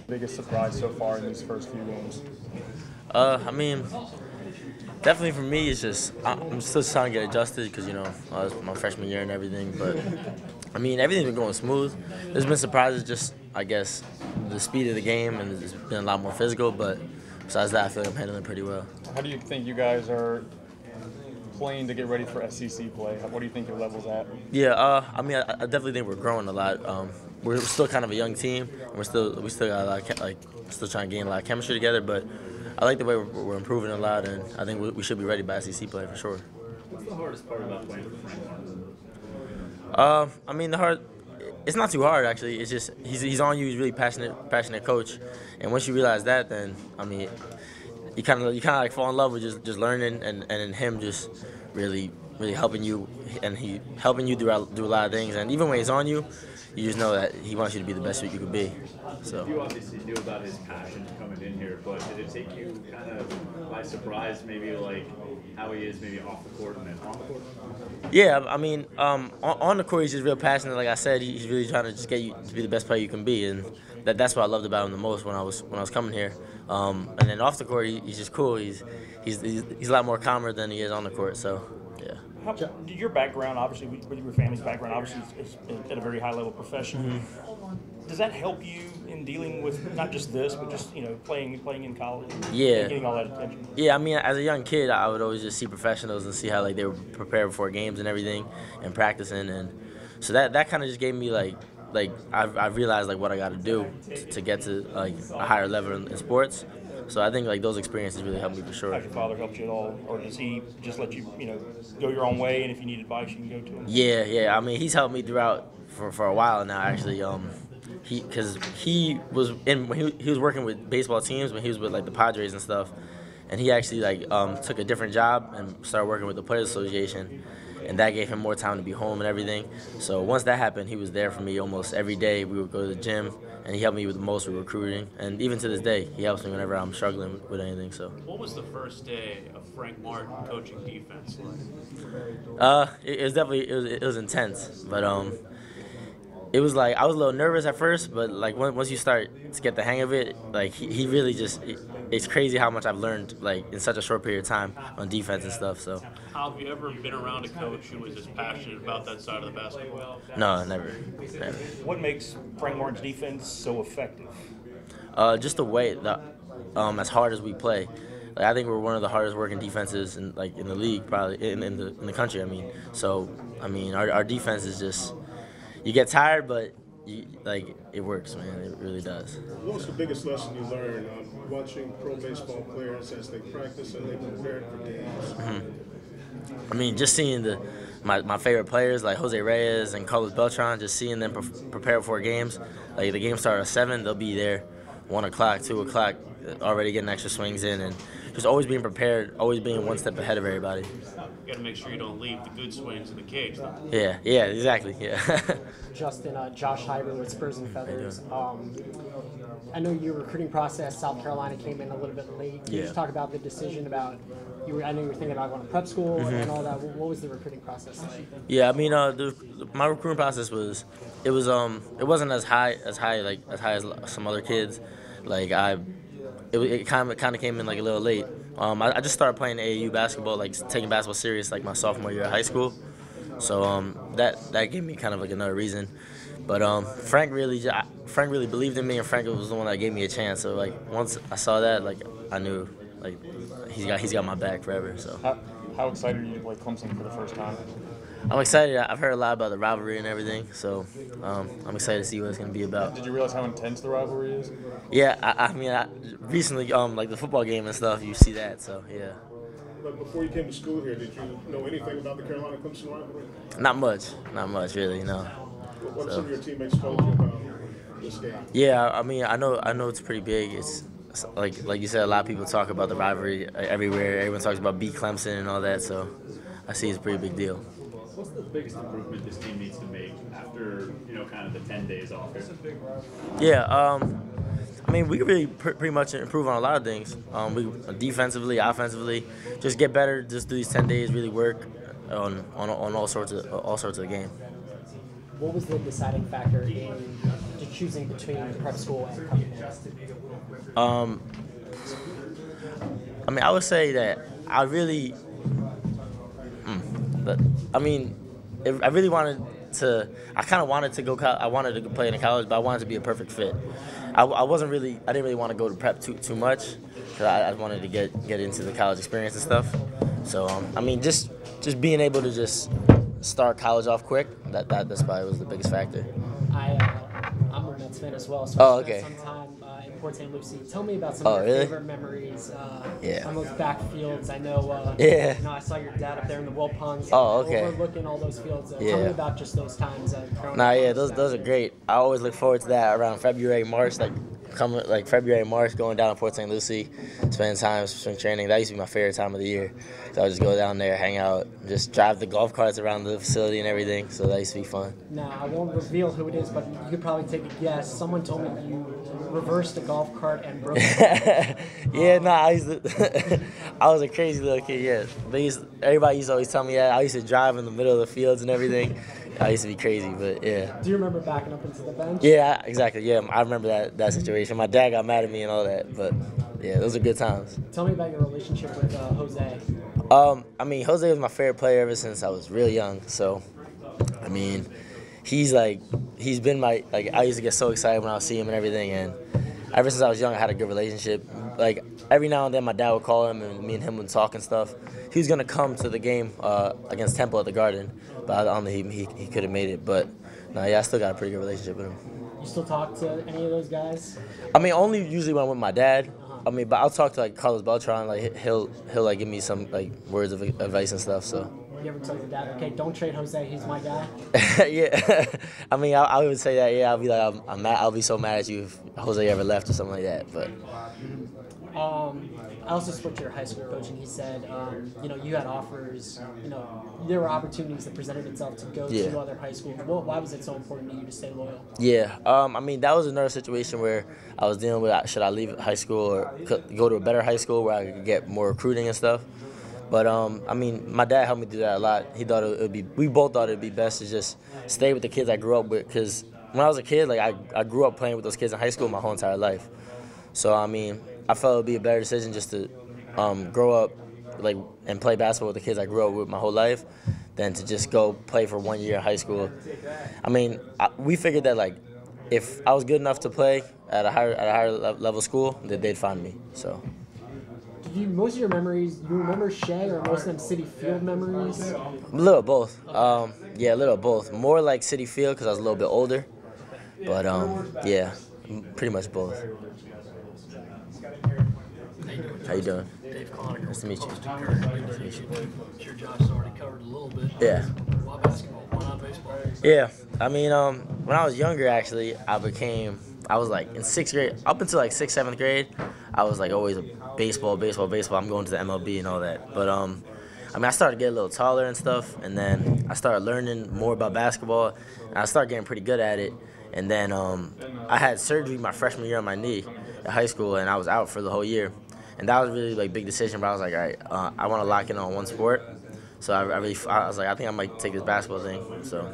Biggest surprise so far in these first few games? I mean, definitely for me, it's just I'm still trying to get adjusted because it's my freshman year and everything. But I mean, everything's been going smooth. There's been surprises, just I guess the speed of the game, and it's been a lot more physical. But besides that, I feel like I'm handling it pretty well. How do you think you guys are playing to get ready for SEC play? What do you think your level's at? Yeah, I mean, I definitely think we're growing a lot. We're still kind of a young team, and we still got a lot of still trying to gain a lot of chemistry together. But I like the way we're improving a lot, and I think we should be ready by SEC play for sure. What's the hardest part about playing for Frank Martin? I mean, it's not too hard actually. It's just he's on you. He's really passionate coach, and once you realize that, then I mean, you kind of like fall in love with just learning, and him just really helping you, and he helping you do a lot of things. And even when he's on you, you just know that he wants you to be the best you could be. So you obviously knew about his passion coming in here, but did it take you kind of by surprise, maybe like how he is maybe off the court and then on the court? Yeah, I mean, on the court he's just real passionate. Like I said, he's really trying to just get you to be the best player you can be, and that's what I loved about him the most when I was coming here. And then off the court, he's just cool. He's a lot more calmer than he is on the court. So yeah. Your background, obviously, with your family's background, obviously, is at a very high level profession. Mm-hmm. Does that help you in dealing with not just this, but just playing in college? Yeah. And getting all that attention. Yeah, I mean, as a young kid, I would always just see professionals and see how like they were prepared before games and everything, and practicing, and so that kind of just gave me like I realized like what I got to do to get to like a higher level in sports. So I think like those experiences really helped me for sure. Has your father helped you at all, or does he just let you go your own way, and if you need advice, you can go to him? Yeah. I mean, he's helped me throughout for a while now actually. Because he was when he was working with baseball teams when he was with like the Padres and stuff, and he actually like took a different job and started working with the Players Association, and that gave him more time to be home and everything. So once that happened, he was there for me almost every day. We would go to the gym, and he helped me with the most with recruiting, and even to this day, he helps me whenever I'm struggling with anything. So. What was the first day of Frank Martin coaching defense like? It was definitely it was intense, but it was like I was a little nervous at first, but like once you start to get the hang of it, like he really just it's crazy how much I've learned like in such a short period of time on defense and stuff. So How have you ever been around a coach who was as passionate about that side of the basketball? no, never. What makes Frank Martin's defense so effective? Just the way that as hard as we play. Like, I think we're one of the hardest working defenses in the league, probably in the country. I mean, so I mean our defense is just. You get tired, but it works, man. It really does. What's the biggest lesson you learned watching pro baseball players as they practice and they prepare for games? Mm-hmm. I mean, just seeing my favorite players like Jose Reyes and Carlos Beltran, just seeing them prepare for games. Like the game starts at 7, they'll be there 1 o'clock, 2 o'clock, already getting extra swings in, and just always being prepared, always being one step ahead of everybody. You got to make sure you don't leave the good swings in the cage, though. Yeah, exactly. Yeah. Justin, Josh Hyber with Spurs and Feathers. I know your recruiting process, South Carolina came in a little bit late. Can you just talk about the decision about I know you were thinking about going to prep school and all that. What was the recruiting process like? Yeah, I mean, my recruiting process it wasn't as high as some other kids. Like it kind of came in like a little late. I just started playing AAU basketball, like taking basketball serious, like my sophomore year of high school. So that gave me kind of like another reason. But Frank really believed in me, and Frank was the one that gave me a chance. So like once I saw that, like I knew like he's got my back forever. So how excited are you to play Clemson for the first time? I'm excited. I've heard a lot about the rivalry and everything, so I'm excited to see what it's going to be about. Did you realize how intense the rivalry is? Yeah, I mean, recently, like the football game and stuff, you see that, so yeah. But before you came to school here, did you know anything about the Carolina-Clemson rivalry? Not much, really, no. What some of your teammates told you about this game? Yeah, I mean, I know it's pretty big. It's like you said, a lot of people talk about the rivalry everywhere. Everyone talks about beat Clemson and all that, so I see it's a pretty big deal. What's the biggest improvement this team needs to make after kind of the 10 days off here? Yeah, I mean, we can really pretty much improve on a lot of things. We defensively, offensively, just get better. Just do these 10 days, really work on all sorts of the game. What was the deciding factor in choosing between prep school and company? I mean, I would say that I really, but I mean, I really wanted to. I kind of wanted to go. I wanted to play in a college, but I wanted to be a perfect fit. I wasn't really. I didn't really want to go to prep too much, because I wanted to get into the college experience and stuff. So I mean, just being able to just start college off quick. That's probably was the biggest factor. I'm a Mets fan as well, so Oh, I spent okay. some time in Port St. Lucie. Tell me about some of your Really? favorite memories. Yeah. Some of those backfields. I know. Yeah. You know, I saw your dad up there in the well ponds. Oh, okay. Overlooking all those fields. Tell Yeah. me about just those times. Growing Nah, up on yeah, those are great. I always look forward to that around February, March, like February, March, going down to Port St. Lucie, spending time spring training. That used to be my favorite time of the year. So I would just go down there, hang out, just drive the golf carts around the facility and everything. So that used to be fun. Now, I won't reveal who it is, but you could probably take a guess. Someone told me you reversed a golf cart and broke it. Yeah, nah, I used to. I was a crazy little kid. Yeah, everybody used to always tell me that. I used to drive in the middle of the fields and everything. I used to be crazy, but yeah. Do you remember backing up into the bench? Yeah, exactly. Yeah, I remember that situation. My dad got mad at me and all that, but yeah, those are good times. Tell me about your relationship with Jose. I mean, Jose was my favorite player ever since I was real young. So, I mean, he's been my, I used to get so excited when I would see him and everything. And ever since I was young, I had a good relationship. Like, every now and then my dad would call him and me and him would talk and stuff. He was going to come to the game against Temple at the Garden, but I don't know, he could have made it. But, no, yeah, I still got a pretty good relationship with him. You still talk to any of those guys? I mean, only usually when I'm with my dad. I mean, but I'll talk to Carlos Beltran. Like he'll give me some words of advice and stuff. So. You ever tell your dad, okay, don't trade Jose, he's my guy? Yeah. I mean, I would say that. Yeah, I'll be like, I'm mad. I'll be so mad at you if Jose ever left or something like that. But. I also spoke to your high school coach, and he said, you had offers. There were opportunities that presented itself to go to other high schools. Why was it so important to you to stay loyal? Yeah. I mean, that was another situation where I was dealing with, should I leave high school or go to a better high school where I could get more recruiting and stuff. But I mean, my dad helped me do that a lot. He thought it would be. We both thought it would be best to just stay with the kids I grew up with, because when I was a kid, I grew up playing with those kids in high school my whole entire life. So I mean, I felt it would be a better decision just to grow up and play basketball with the kids I grew up with my whole life than to just go play for 1 year in high school. I mean, we figured that if I was good enough to play at a higher level school, that they'd find me. So. Most of your memories, you remember Shea, or most of them City Field memories? A little of both. Yeah, a little of both. More like City Field because I was a little bit older. But yeah, pretty much both. How you doing? Dave Connor. Nice to meet you. Nice to meet you. I'm sure Josh has already covered a little bit. Yeah. Why basketball? Why not baseball? Yeah. I mean, when I was younger, actually, I was in 6th grade, up until 6th, 7th grade, I was always a baseball. I'm going to the MLB and all that. But I mean, I started to get a little taller and stuff, and then I started learning more about basketball, and I started getting pretty good at it. And then I had surgery my freshman year on my knee at high school, and I was out for the whole year. And that was really big decision, but I was like, all right, I want to lock in on one sport. So I was like, I think I might take this basketball thing. So.